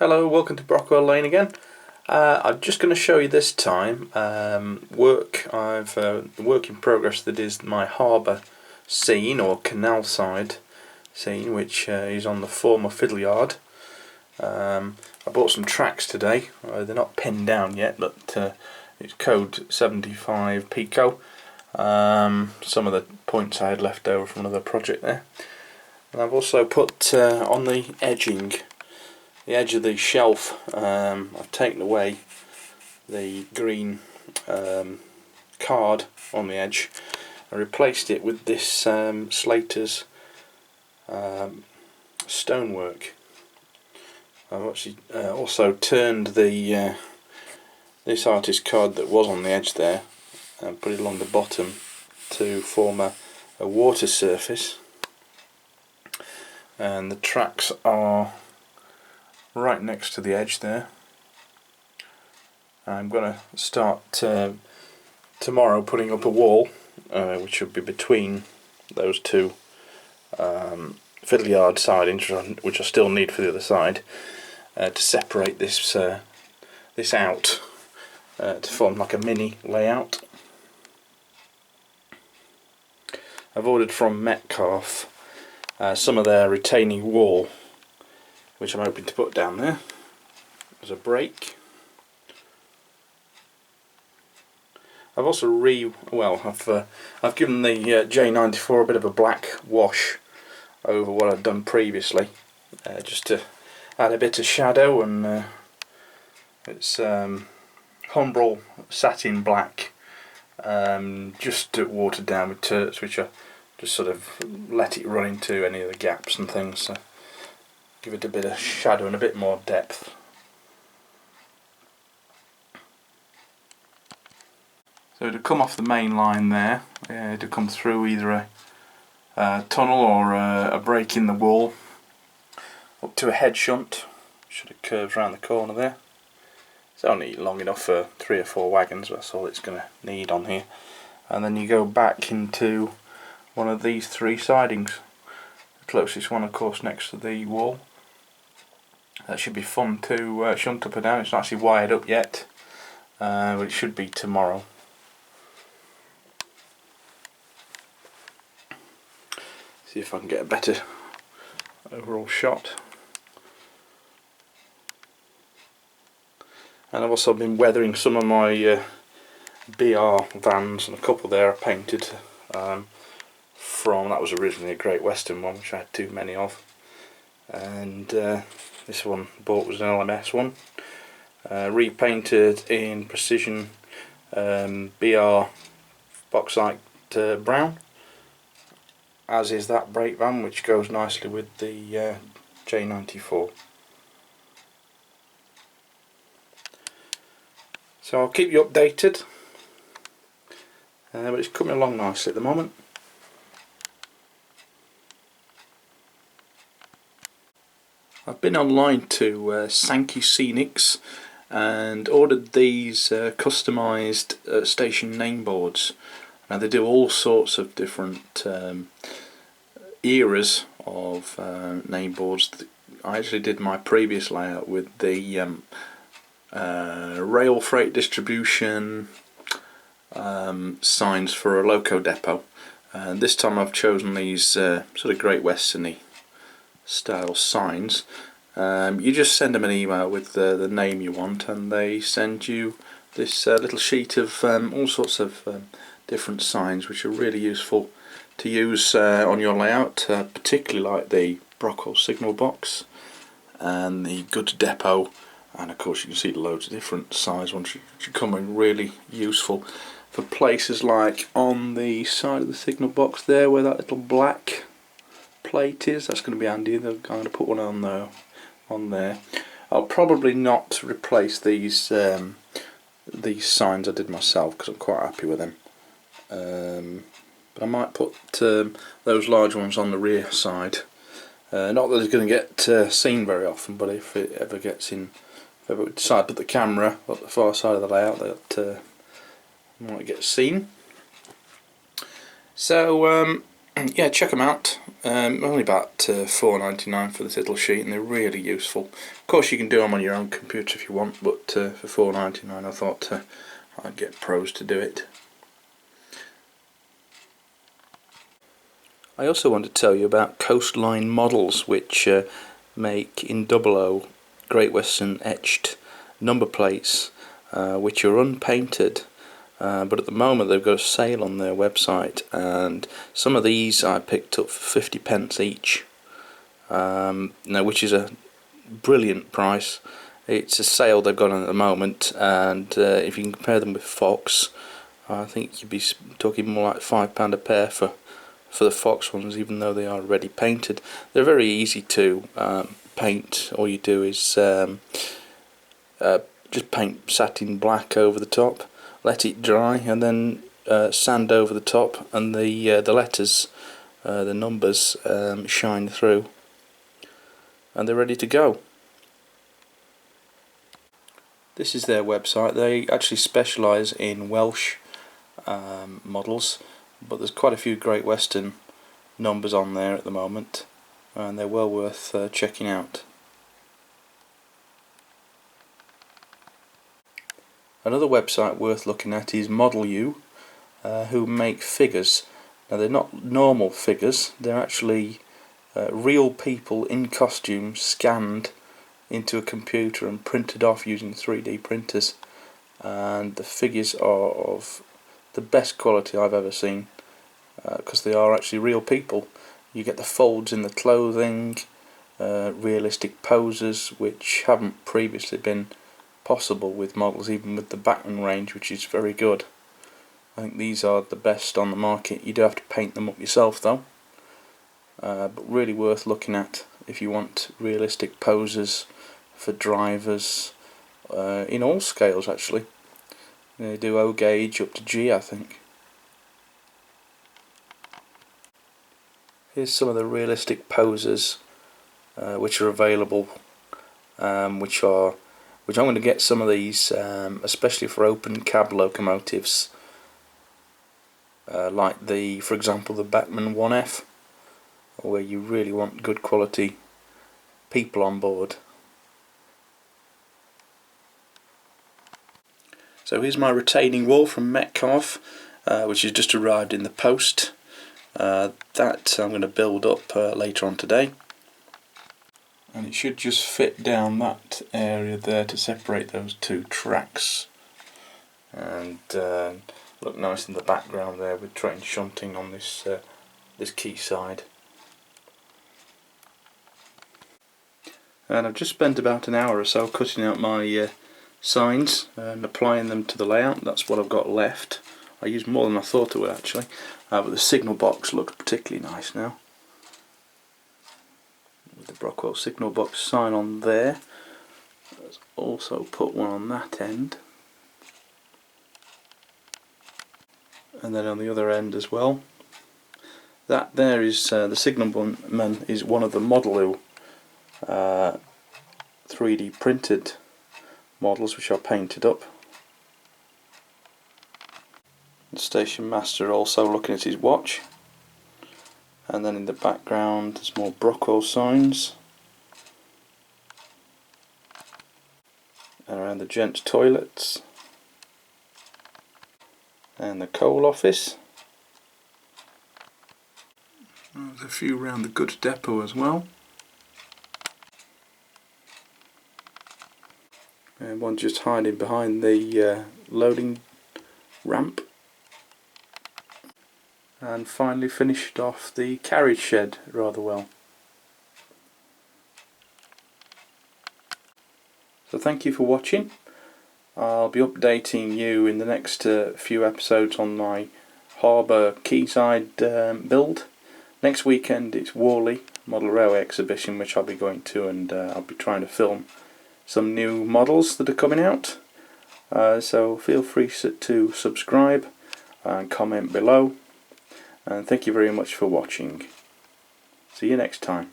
Hello, welcome to Brockwell Lane again. I'm just going to show you this time work in progress that is my harbour scene or canal side scene, which is on the former fiddle yard. I bought some tracks today. They're not pinned down yet, but it's code 75 Pico. Some of the points I had left over from another project there. And I've also put on the edging, the edge of the shelf, I've taken away the green card on the edge and replaced it with this Slater's stonework. I've actually also turned the this artist card that was on the edge there and put it along the bottom to form a water surface, and the tracks are right next to the edge there. I'm going to start tomorrow putting up a wall which should be between those two fiddle yard sidings, which I still need for the other side, to separate this this out to form like a mini layout. I've ordered from Metcalf some of their retaining wall, which I'm hoping to put down there as a break. I've also I've given the J94 a bit of a black wash over what I've done previously, just to add a bit of shadow, and it's Humbrol satin black, just watered down with turts, which I just sort of let it run into any of the gaps and things. So give it a bit of shadow and a bit more depth. So to come off the main line there, to come through either a tunnel or a break in the wall up to a head shunt, should have curved around the corner there. It's only long enough for 3 or 4 wagons, that's all it's going to need on here. And then you go back into one of these 3 sidings. The closest one, of course, next to the wall. That should be fun to shunt up and down. It's not actually wired up yet, but it should be tomorrow. See if I can get a better overall shot. And I've also been weathering some of my BR vans, and a couple there are painted from, that was originally a Great Western one, which I had too many of, and this one I bought was an LMS one, repainted in precision BR bauxite brown, as is that brake van, which goes nicely with the J94. So I'll keep you updated, but it's coming along nicely at the moment. I've been online to Sankey Scenics and ordered these customised station name boards. Now they do all sorts of different eras of name boards. I actually did my previous layout with the rail freight distribution signs for a loco depot, and this time I've chosen these sort of Great Western-y style signs. You just send them an email with the name you want, and they send you this little sheet of all sorts of different signs, which are really useful to use on your layout, particularly like the Brockwell signal box and the goods depot, and of course you can see loads of different size ones which come in really useful for places like on the side of the signal box there where that little black plate is. That's going to be handy. I'm going to put one on there. I'll probably not replace these signs I did myself because I'm quite happy with them. But I might put those large ones on the rear side. Not that it's going to get seen very often, but if it ever gets in, if I ever decide to put the camera up the far side of the layout, that might get seen. So yeah, check them out. Only about £4.99 for this little sheet, and they're really useful. Of course you can do them on your own computer if you want, but for £4.99 I thought I'd get pros to do it. I also want to tell you about Coastline Models, which make in 00 Great Western etched number plates, which are unpainted. But at the moment they've got a sale on their website, and some of these I picked up for 50p each, now, which is a brilliant price. It's a sale they've got on at the moment, and if you can compare them with Fox, I think you'd be talking more like £5 a pair for the Fox ones, even though they are already painted. They're very easy to paint. All you do is just paint satin black over the top, let it dry, and then sand over the top, and the letters, the numbers, shine through, and they're ready to go. This is their website. They actually specialise in Welsh models, but there's quite a few Great Western numbers on there at the moment, and they're well worth checking out. Another website worth looking at is Model U, who make figures. Now, they're not normal figures, they're actually real people in costume scanned into a computer and printed off using 3D printers, and the figures are of the best quality I've ever seen, because they are actually real people. You get the folds in the clothing, realistic poses which haven't previously been possible with models, even with the Bachmann range, which is very good. I think these are the best on the market. You do have to paint them up yourself though, but really worth looking at if you want realistic poses for drivers, in all scales actually. They do O gauge up to G, I think. Here's some of the realistic poses which are available, which I'm going to get some of these, especially for open cab locomotives, like for example, the Bachmann 1F, where you really want good quality people on board. So here's my retaining wall from Metcalfe, which has just arrived in the post. That I'm going to build up later on today, and it should just fit down that area there to separate those two tracks, and look nice in the background there with train shunting on this quayside. And I've just spent about an hour or so cutting out my signs and applying them to the layout. That's what I've got left. I used more than I thought I would actually, but the signal box looks particularly nice now, with the Brockwell signal box sign on there. Let's also put one on that end, and then on the other end as well. That there is the signalman is one of the Model 3D printed models which are painted up. The station master also looking at his watch, and then in the background there's more Brockwell signs, and around the gents' toilets, and the coal office. There's a few around the goods depot as well, and one just hiding behind the loading ramp. And finally finished off the carriage shed rather well. So thank you for watching. I'll be updating you in the next few episodes on my harbour quayside build. Next weekend it's Worley Model Railway Exhibition, which I'll be going to, and I'll be trying to film some new models that are coming out. So feel free to subscribe and comment below. And thank you very much for watching. See you next time.